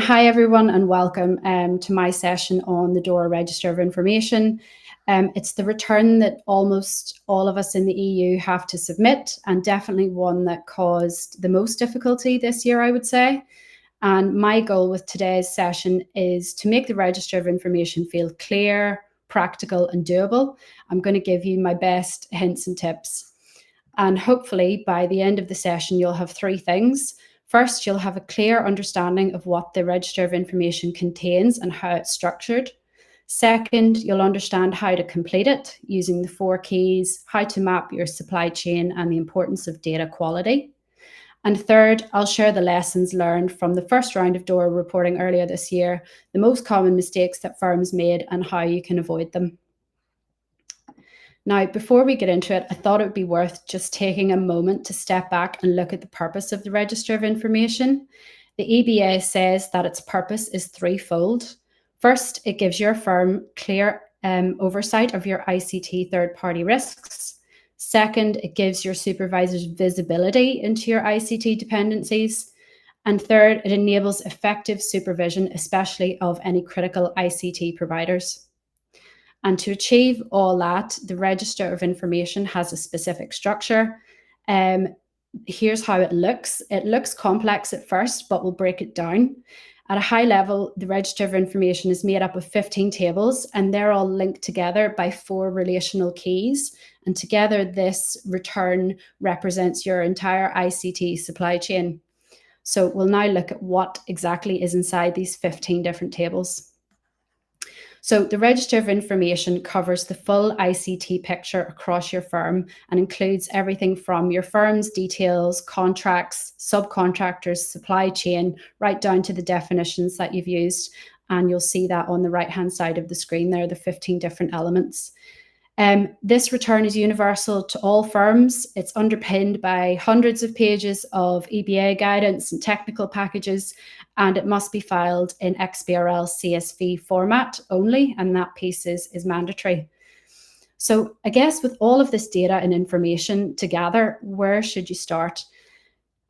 Hi everyone and welcome to my session on the DORA Register of Information. It's the return that almost all of us in the EU have to submit, and definitely one that caused the most difficulty this year, I would say. And my goal with today's session is to make the Register of Information feel clear, practical and doable. I'm going to give you my best hints and tips. And hopefully by the end of the session, you'll have three things. First, you'll have a clear understanding of what the Register of Information contains and how it's structured. Second, you'll understand how to complete it using the 4 keys, how to map your supply chain and the importance of data quality. And third, I'll share the lessons learned from the first round of DORA reporting earlier this year, the most common mistakes that firms made and how you can avoid them. Now, before we get into it, I thought it would be worth just taking a moment to step back and look at the purpose of the Register of Information. The EBA says that its purpose is threefold. First, it gives your firm clear oversight of your ICT third-party risks. Second, it gives your supervisors visibility into your ICT dependencies. And third, it enables effective supervision, especially of any critical ICT providers. And to achieve all that, the Register of Information has a specific structure. Here's how it looks. It looks complex at first, but we'll break it down. At a high level, the Register of Information is made up of 15 tables, and they're all linked together by 4 relational keys. And together, this return represents your entire ICT supply chain. So we'll now look at what exactly is inside these 15 different tables. So the Register of Information covers the full ICT picture across your firm and includes everything from your firm's details, contracts, subcontractors, supply chain, right down to the definitions that you've used. And you'll see that on the right-hand side of the screen there, the 15 different elements. This return is universal to all firms. It's underpinned by hundreds of pages of EBA guidance and technical packages, and it must be filed in XBRL CSV format only, and that piece is mandatory. So I guess with all of this data and information together, where should you start?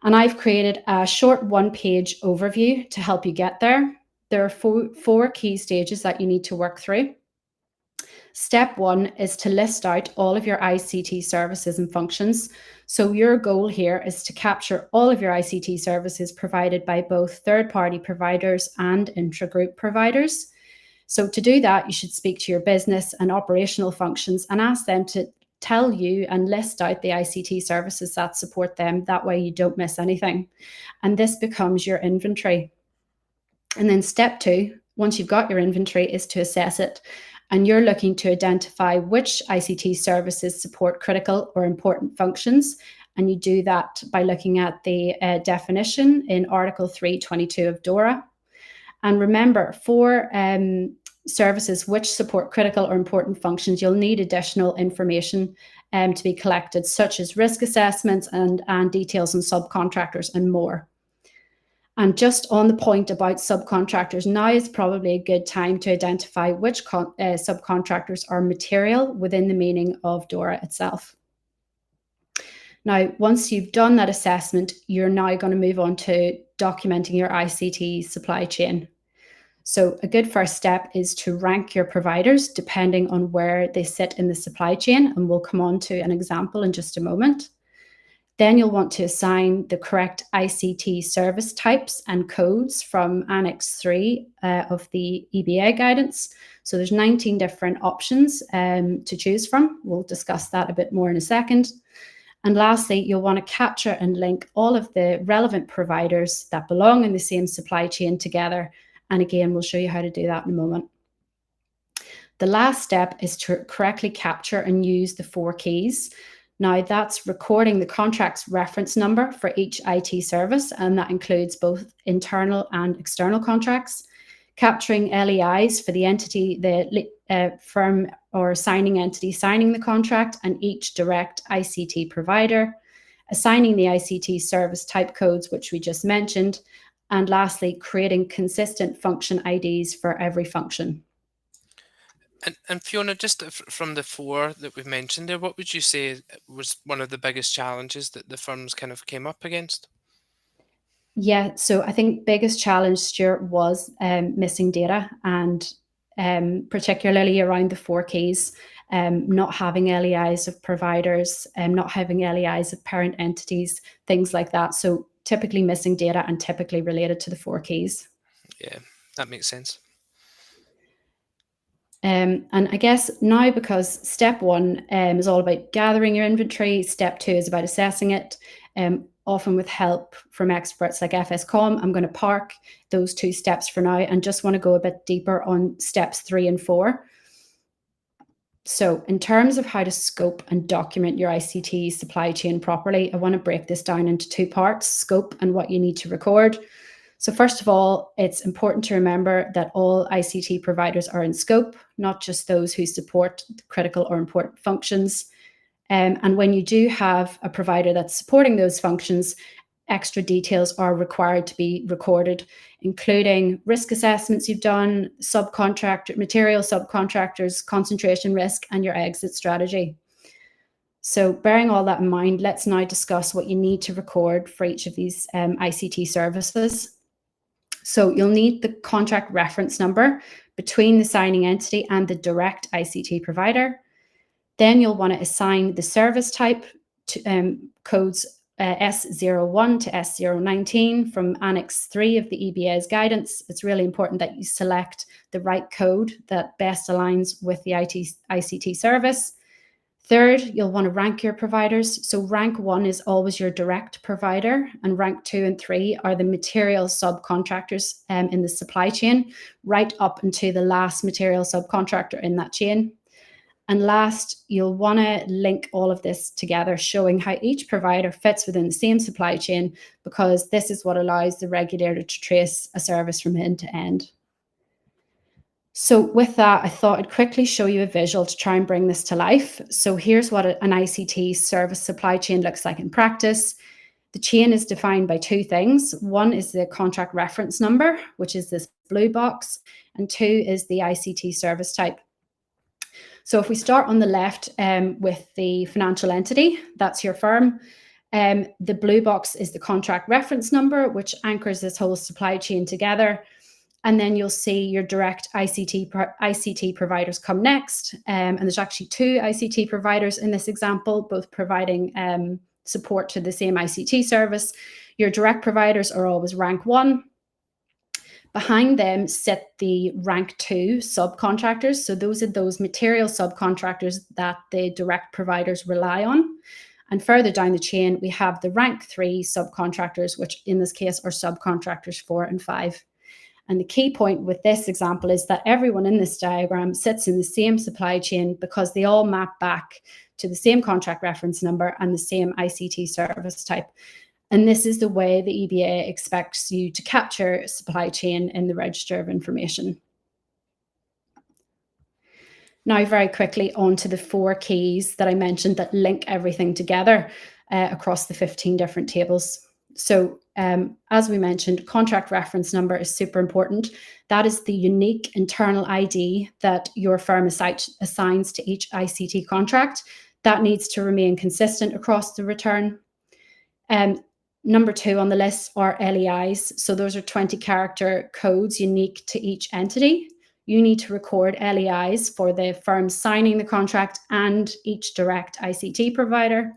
And I've created a short 1-page overview to help you get there. There are four key stages that you need to work through. Step 1 is to list out all of your ICT services and functions. So your goal here is to capture all of your ICT services provided by both third-party providers and intra-group providers. So to do that, you should speak to your business and operational functions and ask them to tell you and list out the ICT services that support them. That way you don't miss anything. And this becomes your inventory. And then step 2, once you've got your inventory, is to assess it. And you're looking to identify which ICT services support critical or important functions. And you do that by looking at the definition in Article 322 of DORA. And remember, for services which support critical or important functions, you'll need additional information to be collected, such as risk assessments and details on subcontractors and more. And just on the point about subcontractors, now is probably a good time to identify which subcontractors are material within the meaning of DORA itself. Now, once you've done that assessment, you're now going to move on to documenting your ICT supply chain. So a good first step is to rank your providers depending on where they sit in the supply chain, and we'll come on to an example in just a moment. Then you'll want to assign the correct ICT service types and codes from Annex 3 of the EBA guidance. So there's 19 different options to choose from. We'll discuss that a bit more in a second. And lastly, you'll want to capture and link all of the relevant providers that belong in the same supply chain together. And again, we'll show you how to do that in a moment. The last step is to correctly capture and use the 4 keys. Now, that's recording the contract's reference number for each IT service, and that includes both internal and external contracts, capturing LEIs for the entity, the firm or signing entity signing the contract, and each direct ICT provider, assigning the ICT service type codes, which we just mentioned, and lastly, creating consistent function IDs for every function. And Fiona, just from the 4 that we've mentioned there, what would you say was one of the biggest challenges that the firms kind of came up against? Yeah, so I think biggest challenge, Stuart, was missing data, and particularly around the 4 keys, not having LEIs of providers, not having LEIs of parent entities, things like that. So typically missing data and typically related to the 4 keys. Yeah, that makes sense. And I guess now, because step 1 is all about gathering your inventory, step 2 is about assessing it, often with help from experts like FSCom, I'm going to park those 2 steps for now and just want to go a bit deeper on steps 3 and 4. So in terms of how to scope and document your ICT supply chain properly, I want to break this down into 2 parts, scope and what you need to record. So first of all, it's important to remember that all ICT providers are in scope, not just those who support critical or important functions. And when you do have a provider that's supporting those functions, extra details are required to be recorded, including risk assessments you've done, material subcontractors, concentration risk, and your exit strategy. So bearing all that in mind, let's now discuss what you need to record for each of these ICT services. So you'll need the contract reference number between the signing entity and the direct ICT provider. Then you'll want to assign the service type to codes S01 to S019 from Annex 3 of the EBA's guidance. It's really important that you select the right code that best aligns with the ICT service. Third, you'll want to rank your providers. So rank 1 is always your direct provider, and rank 2 and 3 are the material subcontractors in the supply chain, right up into the last material subcontractor in that chain. And last, you'll want to link all of this together, showing how each provider fits within the same supply chain, because this is what allows the regulator to trace a service from end to end. So with that, I thought I'd quickly show you a visual to try and bring this to life. So here's what an ICT service supply chain looks like in practice. The chain is defined by 2 things. 1 is the contract reference number, which is this blue box, and 2 is the ICT service type. So if we start on the left with the financial entity, that's your firm. The blue box is the contract reference number, which anchors this whole supply chain together. And then you'll see your direct ICT providers come next. And there's actually 2 ICT providers in this example, both providing support to the same ICT service. Your direct providers are always rank 1. Behind them sit the rank 2 subcontractors. So those are those material subcontractors that the direct providers rely on. And further down the chain, we have the rank 3 subcontractors, which in this case are subcontractors 4 and 5. And the key point with this example is that everyone in this diagram sits in the same supply chain because they all map back to the same contract reference number and the same ICT service type. And this is the way the EBA expects you to capture supply chain in the Register of Information. Now, very quickly on to the 4 keys that I mentioned that link everything together across the 15 different tables. So as we mentioned, contract reference number is super important. That is the unique internal ID that your firm assigns to each ICT contract. That needs to remain consistent across the return. Number 2 on the list are LEIs. So those are 20-character codes unique to each entity. You need to record LEIs for the firm signing the contract and each direct ICT provider.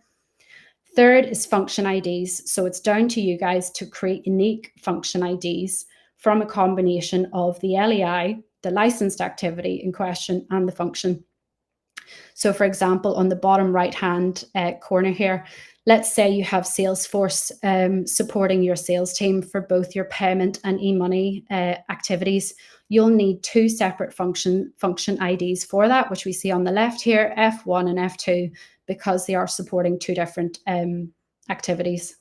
Third is function IDs. So it's down to you guys to create unique function IDs from a combination of the LEI, the licensed activity in question, and the function. So for example, on the bottom right-hand corner here, let's say you have Salesforce supporting your sales team for both your payment and e-money activities. You'll need 2 separate function IDs for that, which we see on the left here, F1 and F2, because they are supporting 2 different activities.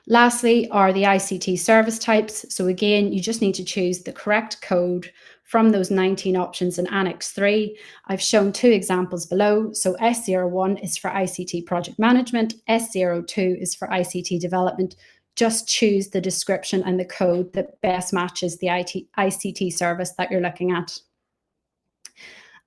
Lastly are the ICT service types. So again, you just need to choose the correct code from those 19 options in Annex 3. I've shown 2 examples below. So S01 is for ICT project management, S02 is for ICT development. Just choose the description and the code that best matches the ICT service that you're looking at.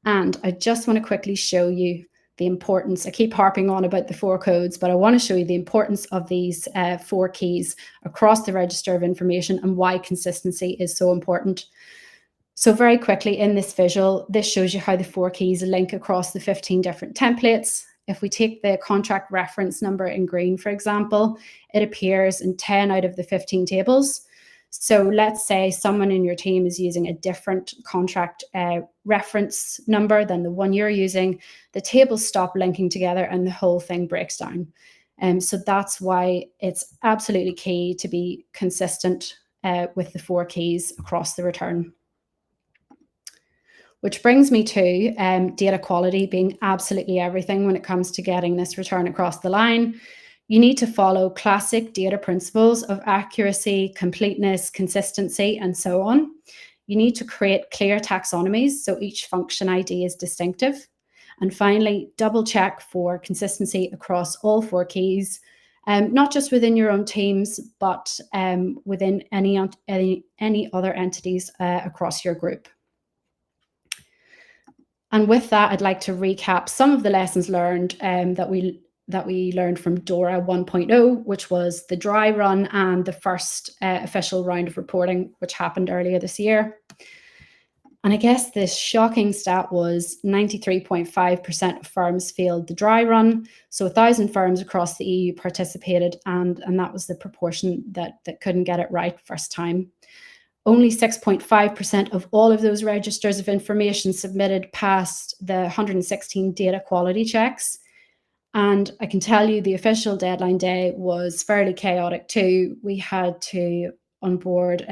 And I just want to quickly show you the importance. I keep harping on about the 4 codes, but I want to show you the importance of these 4 keys across the register of information and why consistency is so important. So very quickly in this visual, this shows you how the 4 keys link across the 15 different templates. If we take the contract reference number in green, for example, it appears in 10 out of the 15 tables. So let's say someone in your team is using a different contract reference number than the one you're using, the tables stop linking together and the whole thing breaks down. So that's why it's absolutely key to be consistent with the 4 keys across the return. Which brings me to data quality being absolutely everything when it comes to getting this return across the line. You need to follow classic data principles of accuracy, completeness, consistency, and so on. You need to create clear taxonomies so each function ID is distinctive. And finally, double check for consistency across all 4 keys, not just within your own teams, but within any other entities across your group. And with that, I'd like to recap some of the lessons learned that we learned from DORA 1.0, which was the dry run and the first official round of reporting, which happened earlier this year. And I guess this shocking stat was 93.5% of firms failed the dry run. So 1,000 firms across the EU participated, and that was the proportion that couldn't get it right first time. Only 6.5% of all of those registers of information submitted passed the 116 data quality checks. And I can tell you the official deadline day was fairly chaotic too. We had to onboard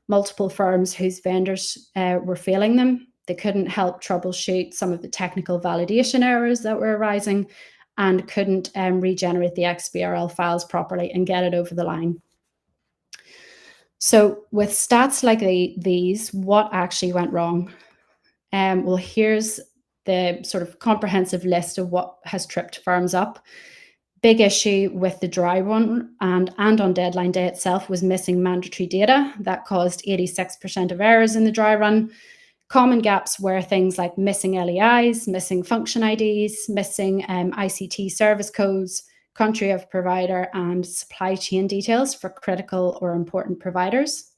multiple firms whose vendors were failing them. They couldn't help troubleshoot some of the technical validation errors that were arising and couldn't regenerate the XBRL files properly and get it over the line. So with stats like these, what actually went wrong? Well, here's the sort of comprehensive list of what has tripped firms up. Big issue with the dry run and on deadline day itself was missing mandatory data. That caused 86% of errors in the dry run. Common gaps were things like missing LEIs, missing function IDs, missing ICT service codes, country of provider, and supply chain details for critical or important providers.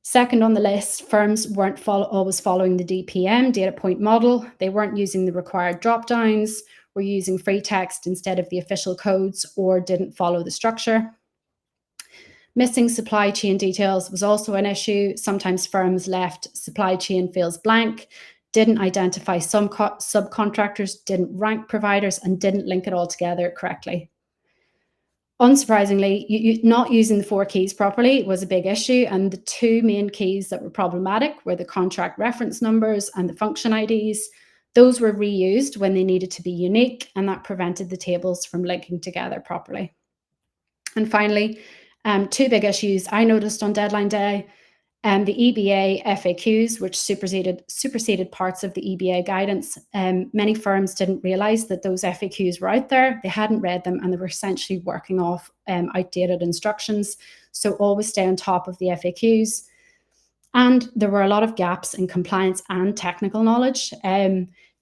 Second on the list, firms weren't always following the DPM, data point model. They weren't using the required drop-downs, were using free text instead of the official codes, or didn't follow the structure. Missing supply chain details was also an issue. Sometimes firms left supply chain fields blank, didn't identify some subcontractors, didn't rank providers, and didn't link it all together correctly. Unsurprisingly, not using the 4 keys properly was a big issue, and the 2 main keys that were problematic were the contract reference numbers and the function IDs. Those were reused when they needed to be unique, and that prevented the tables from linking together properly. And finally, 2 big issues I noticed on deadline day. The EBA FAQs, which superseded parts of the EBA guidance. Many firms didn't realize that those FAQs were out there. They hadn't read them, and they were essentially working off outdated instructions. So always stay on top of the FAQs. And there were a lot of gaps in compliance and technical knowledge.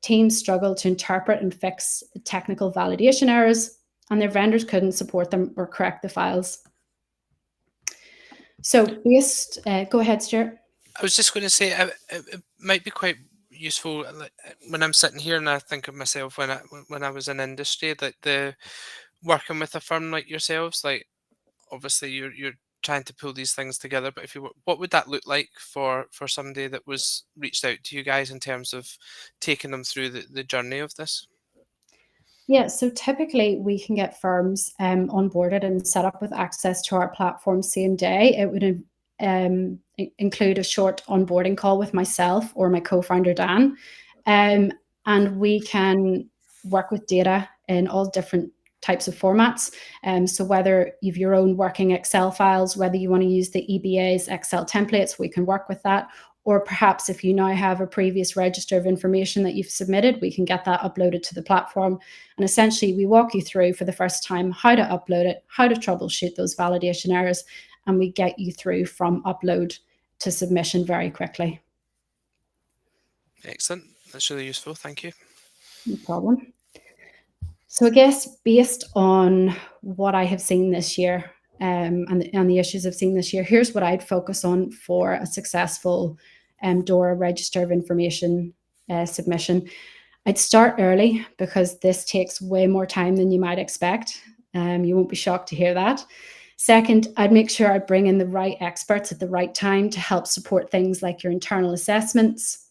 Teams struggled to interpret and fix technical validation errors, and their vendors couldn't support them or correct the files. So go ahead, Stuart. I was just going to say it might be quite useful when I'm sitting here and I think of myself when I was in industry, that the working with a firm like yourselves, like obviously you're trying to pull these things together, but what would that look like for somebody that was reached out to you guys in terms of taking them through the journey of this? Yeah, so typically we can get firms onboarded and set up with access to our platform same day. It would include a short onboarding call with myself or my co-founder Dan, and we can work with data in all different types of formats. So whether you've your own working Excel files, whether you want to use the EBA's Excel templates, we can work with that. Or perhaps if you now have a previous register of information that you've submitted, we can get that uploaded to the platform. And essentially, we walk you through for the first time how to upload it, how to troubleshoot those validation errors, and we get you through from upload to submission very quickly. Excellent. That's really useful. Thank you. No problem. So I guess based on what I have seen this year, and the issues I've seen this year, here's what I'd focus on for a successful DORA Register of Information submission. I'd start early because this takes way more time than you might expect. You won't be shocked to hear that. Second, I'd make sure I bring in the right experts at the right time to help support things like your internal assessments.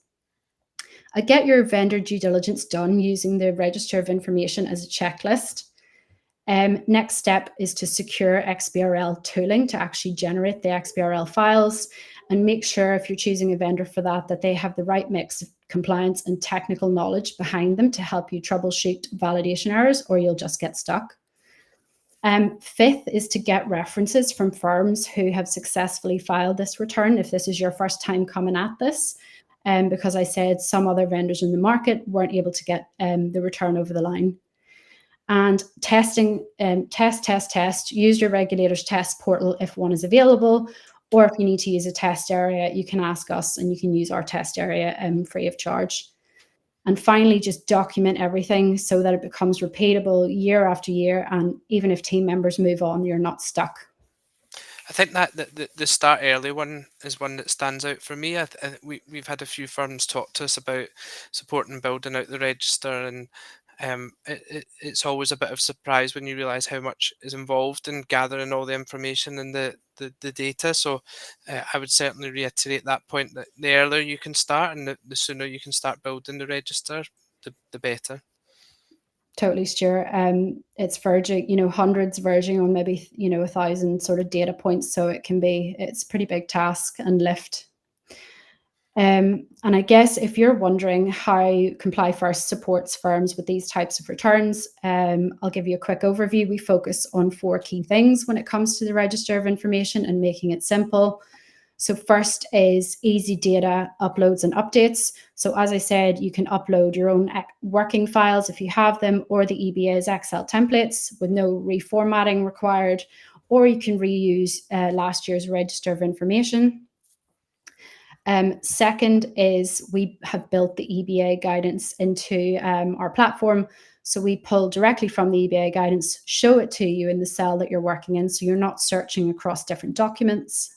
I'd get your vendor due diligence done using the Register of Information as a checklist. Next step is to secure XBRL tooling to actually generate the XBRL files, and make sure if you're choosing a vendor for that, that they have the right mix of compliance and technical knowledge behind them to help you troubleshoot validation errors, or you'll just get stuck. Fifth is to get references from firms who have successfully filed this return if this is your first time coming at this. Because I said some other vendors in the market weren't able to get the return over the line. And testing, test. Use your regulator's test portal if one is available, or if you need to use a test area, you can ask us and you can use our test area free of charge. And finally, just document everything so that it becomes repeatable year after year. And even if team members move on, you're not stuck. I think that the start early one is one that stands out for me. We've had a few firms talk to us about supporting building out the register, and it's always a bit of surprise when you realise how much is involved in gathering all the information and the data. So I would certainly reiterate that point, that the earlier you can start and the sooner you can start building the register, the better. Totally, Stuart. It's verging, hundreds verging on maybe, 1,000 sort of data points. So it's a pretty big task and lift. And I guess if you're wondering how Comply First supports firms with these types of returns, I'll give you a quick overview. We focus on 4 key things when it comes to the Register of Information and making it simple. So first is easy data uploads and updates. So as I said, you can upload your own working files if you have them, or the EBA's Excel templates with no reformatting required, or you can reuse last year's Register of Information. Second is we have built the EBA guidance into our platform. So we pull directly from the EBA guidance, show it to you in the cell that you're working in, so you're not searching across different documents.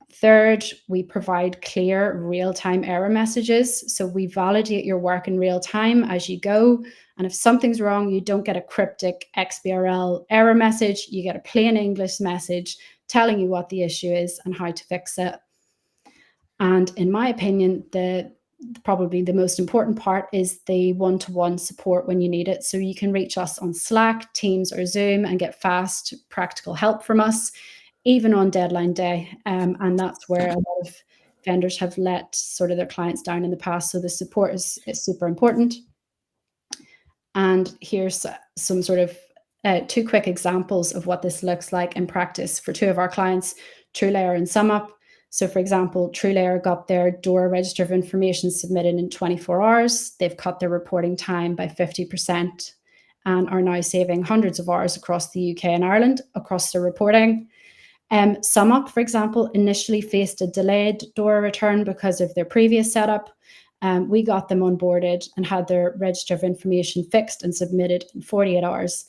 Third, we provide clear real-time error messages. So we validate your work in real time as you go. And if something's wrong, you don't get a cryptic XBRL error message. You get a plain English message telling you what the issue is and how to fix it. And in my opinion, probably the most important part is the one-to-one support when you need it. So you can reach us on Slack, Teams, or Zoom and get fast, practical help from us, even on deadline day. And that's where a lot of vendors have let sort of their clients down in the past. So the support is super important. And here's some sort of 2 quick examples of what this looks like in practice for 2 of our clients, TrueLayer and SumUp. So for example, TrueLayer got their DORA Register of Information submitted in 24 hours. They've cut their reporting time by 50% and are now saving hundreds of hours across the UK and Ireland across their reporting. SumUp, for example, initially faced a delayed DORA return because of their previous setup. We got them onboarded and had their Register of Information fixed and submitted in 48 hours.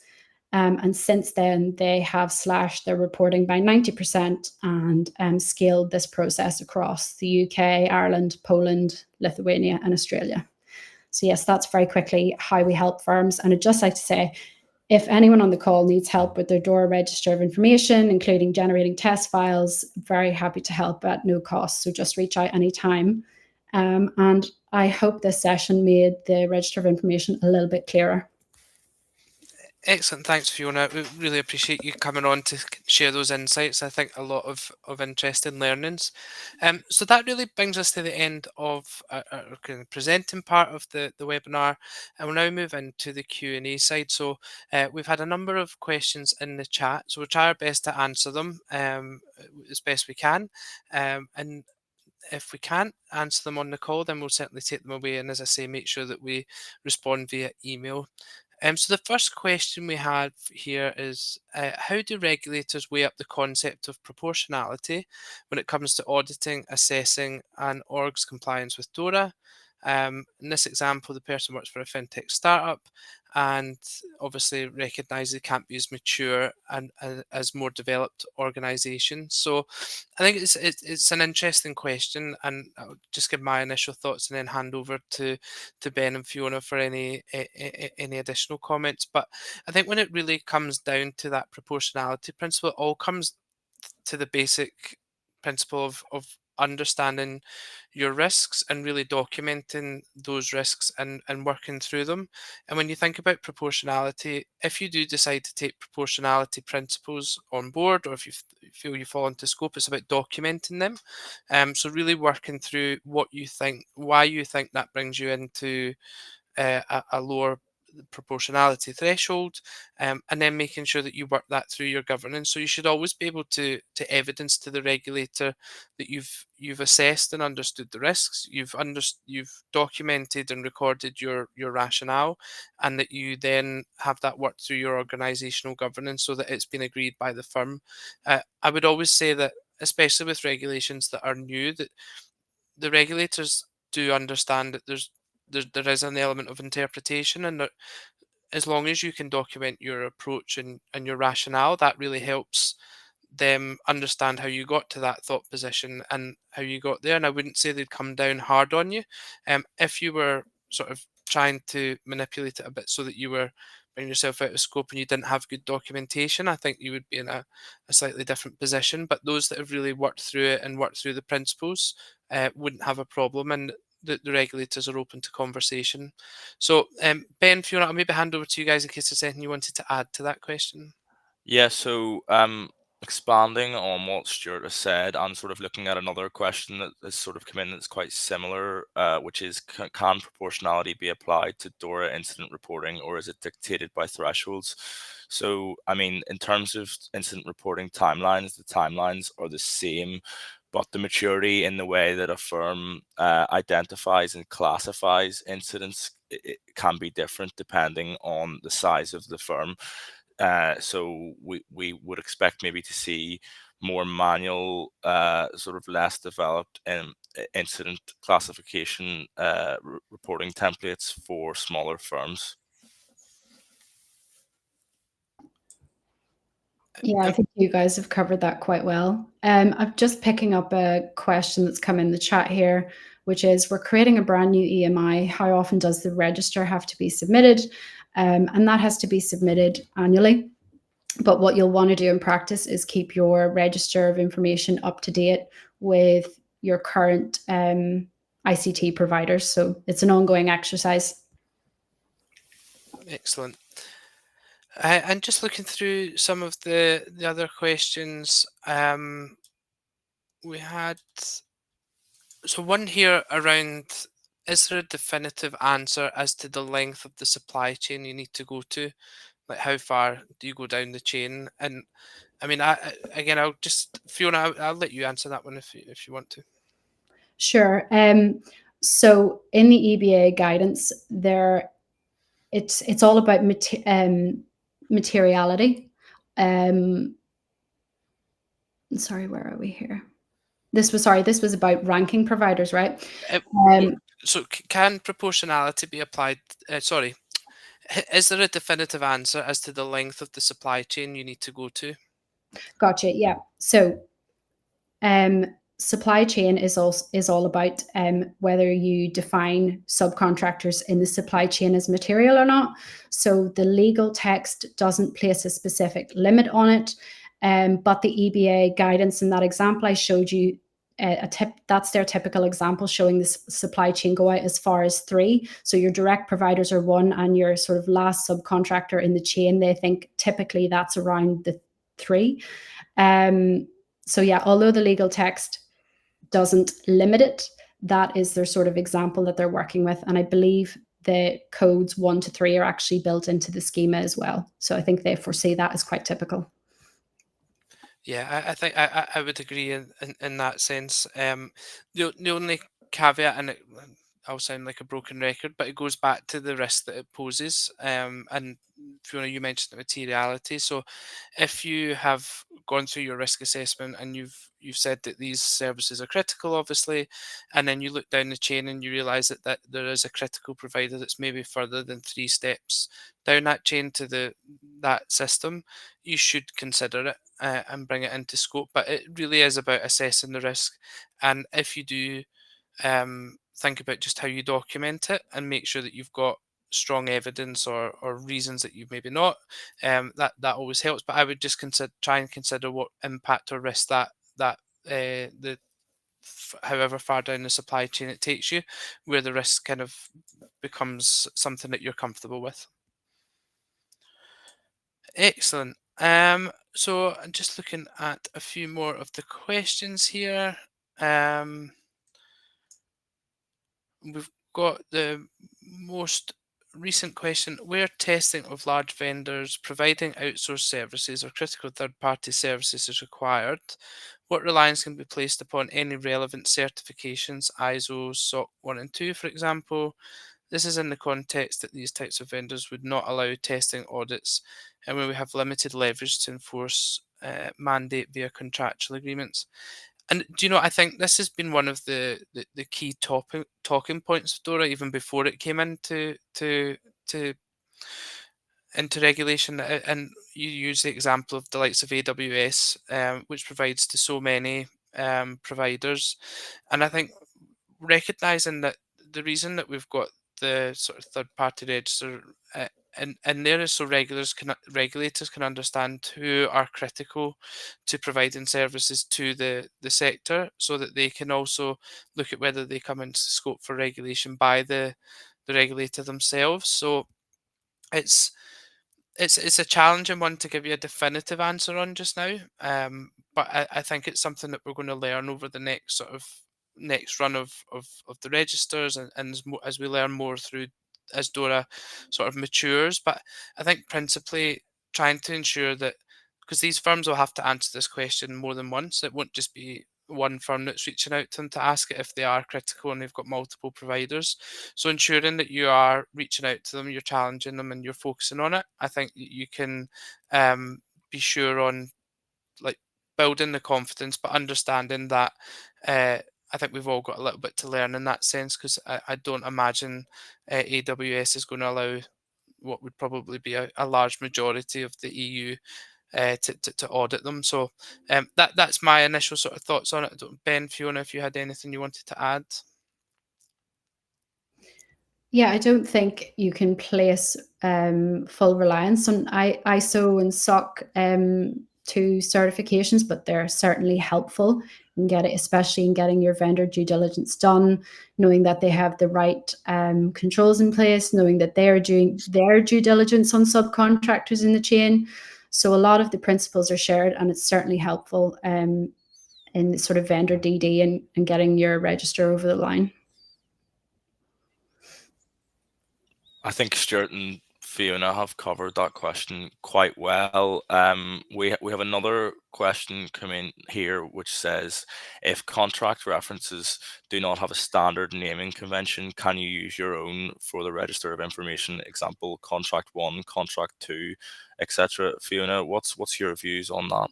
And since then, they have slashed their reporting by 90% and scaled this process across the UK, Ireland, Poland, Lithuania, and Australia. So yes, that's very quickly how we help firms. And I'd just like to say, if anyone on the call needs help with their DORA Register of Information, including generating test files, very happy to help at no cost. So just reach out anytime. And I hope this session made the Register of Information a little bit clearer. Excellent. Thanks, Fiona. We really appreciate you coming on to share those insights. I think a lot of interesting learnings. So that really brings us to the end of our kind of presenting part of the webinar, and we'll now move into the Q&A side. So we've had a number of questions in the chat, so we'll try our best to answer them as best we can. And if we can't answer them on the call, then we'll certainly take them away, and as I say, make sure that we respond via email. So the first question we have here is, how do regulators weigh up the concept of proportionality when it comes to auditing, assessing an org's compliance with DORA? In this example, the person works for a fintech startup and obviously recognise they can't be as mature and as more developed organisations. So I think it's an interesting question, and I'll just give my initial thoughts and then hand over to Ben and Fiona for any additional comments. But I think when it really comes down to that proportionality principle, it all comes to the basic principle of understanding your risks and really documenting those risks and working through them. And when you think about proportionality, if you do decide to take proportionality principles on board, or if you feel you fall into scope, it's about documenting them. So really working through what you think, why you think that brings you into a lower proportionality threshold, and then making sure that you work that through your governance. So you should always be able to evidence to the regulator that you've assessed and understood the risks, you've documented and recorded your rationale, and that you then have that worked through your organizational governance so that it's been agreed by the firm. I would always say that, especially with regulations that are new, that the regulators do understand that there is an element of interpretation, and that as long as you can document your approach and your rationale, that really helps them understand how you got to that thought position and how you got there. And I wouldn't say they'd come down hard on you. If you were sort of trying to manipulate it a bit so that you were bringing yourself out of scope and you didn't have good documentation, I think you would be in a slightly different position. But those that have really worked through it and worked through the principles wouldn't have a problem. And the regulators are open to conversation. So, Ben, Fiona, I'll maybe hand over to you guys in case there's anything you wanted to add to that question. Yeah, so expanding on what Stuart has said, and sort of looking at another question that has sort of come in that's quite similar, which is, can proportionality be applied to DORA incident reporting, or is it dictated by thresholds? So, I mean, in terms of incident reporting timelines, the timelines are the same, but the maturity in the way that a firm identifies and classifies incidents, it can be different depending on the size of the firm. So we would expect maybe to see more manual, sort of less developed incident classification reporting templates for smaller firms. Yeah, I think you guys have covered that quite well. I'm just picking up a question that's come in the chat here, which is, we're creating a brand new EMI. How often does the register have to be submitted? And that has to be submitted annually. But what you'll want to do in practice is keep your register of information up to date with your current ICT providers. So it's an ongoing exercise. Excellent. And just looking through some of the other questions, we had so one here around, is there a definitive answer as to the length of the supply chain you need to go to? Like, how far do you go down the chain? And I mean, again, Fiona, I'll let you answer that one if you want to. Sure. So in the EBA guidance, it's all about materiality. Sorry, where are we here? This was about ranking providers, right? So can proportionality be applied? Sorry, is there a definitive answer as to the length of the supply chain you need to go to? Gotcha. Yeah. So, supply chain is all about whether you define subcontractors in the supply chain as material or not. So the legal text doesn't place a specific limit on it, but the EBA guidance in that example I showed you, that's their typical example, showing the supply chain go out as far as 3. So your direct providers are 1, and your sort of last subcontractor in the chain, they think typically that's around the 3. So yeah, although the legal text doesn't limit it, that is their sort of example that they're working with. And I believe the codes 1 to 3 are actually built into the schema as well. So I think they foresee that as quite typical. Yeah, I think I would agree in that sense. The only caveat, and I'll sound like a broken record, but it goes back to the risk that it poses. And Fiona, you mentioned the materiality. So if you have gone through your risk assessment and you've said that these services are critical, obviously, and then you look down the chain and you realise that there is a critical provider that's maybe further than 3 steps down that chain to that system, you should consider it and bring it into scope. But it really is about assessing the risk, and if you do think about just how you document it and make sure that you've got strong evidence or reasons that you've maybe not. That always helps. But I would just try and consider what impact or risk the however far down the supply chain it takes you, where the risk kind of becomes something that you're comfortable with. Excellent. So I'm just looking at a few more of the questions here. We've got the most recent question: where testing of large vendors providing outsourced services or critical third-party services is required, what reliance can be placed upon any relevant certifications, ISO, SOC 1 and 2, for example? This is in the context that these types of vendors would not allow testing audits, and where we have limited leverage to enforce mandate via contractual agreements. And do you know, I think this has been one of the key talking points of DORA even before it came into regulation. And you use the example of the likes of AWS, which provides to so many providers. And I think recognizing that the reason that we've got the sort of third-party register and there is so regulators can understand who are critical to providing services to the sector, so that they can also look at whether they come into scope for regulation by the regulator themselves. So it's a challenging one to give you a definitive answer on just now, but I think it's something that we're going to learn over the next run of the registers, and as we learn more through as DORA sort of matures. But I think principally trying to ensure that, because these firms will have to answer this question more than once, it won't just be one firm that's reaching out to them to ask it if they are critical and they've got multiple providers. So ensuring that you are reaching out to them, you're challenging them, and you're focusing on it, I think you can be sure on, like, building the confidence, but understanding that I think we've all got a little bit to learn in that sense, because I don't imagine AWS is going to allow what would probably be a large majority of the EU to audit them. So that's my initial sort of thoughts on it. Ben, Fiona, if you had anything you wanted to add. Yeah, I don't think you can place full reliance on ISO and SOC 2 certifications, but they're certainly helpful in especially in getting your vendor due diligence done, knowing that they have the right controls in place, knowing that they're doing their due diligence on subcontractors in the chain. So a lot of the principles are shared, and it's certainly helpful in sort of vendor DD and getting your register over the line. I think Stuart and Fiona have covered that question quite well. We have another question coming here, which says, if contract references do not have a standard naming convention, can you use your own for the register of information? Example, contract 1, contract 2, etc. Fiona, what's your views on that?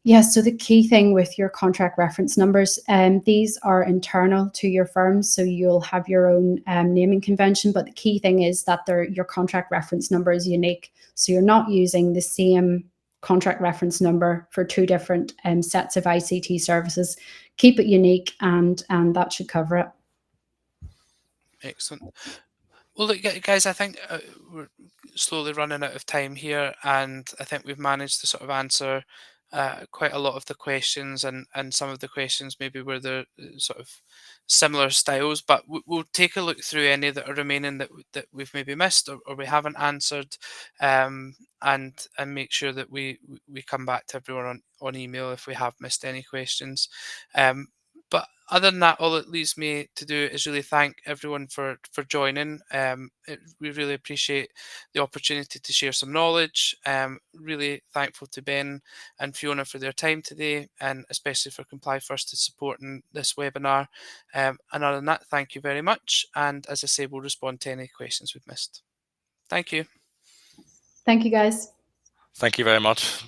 Yeah, so the key thing with your contract reference numbers, these are internal to your firm, so you'll have your own naming convention, but the key thing is that your contract reference number is unique. So you're not using the same contract reference number for two different sets of ICT services. Keep it unique, and that should cover it. Excellent. Well, look, guys, I think we're slowly running out of time here, and I think we've managed to sort of answer quite a lot of the questions, and some of the questions maybe were the sort of similar styles, but we'll take a look through any that are remaining that we've maybe missed or we haven't answered, and make sure that we come back to everyone on email if we have missed any questions. But other than that, all it leaves me to do is really thank everyone for joining. We really appreciate the opportunity to share some knowledge. Really thankful to Ben and Fiona for their time today, and especially for Comply First to supporting this webinar. And other than that, thank you very much. And as I say, we'll respond to any questions we've missed. Thank you. Thank you, guys. Thank you very much.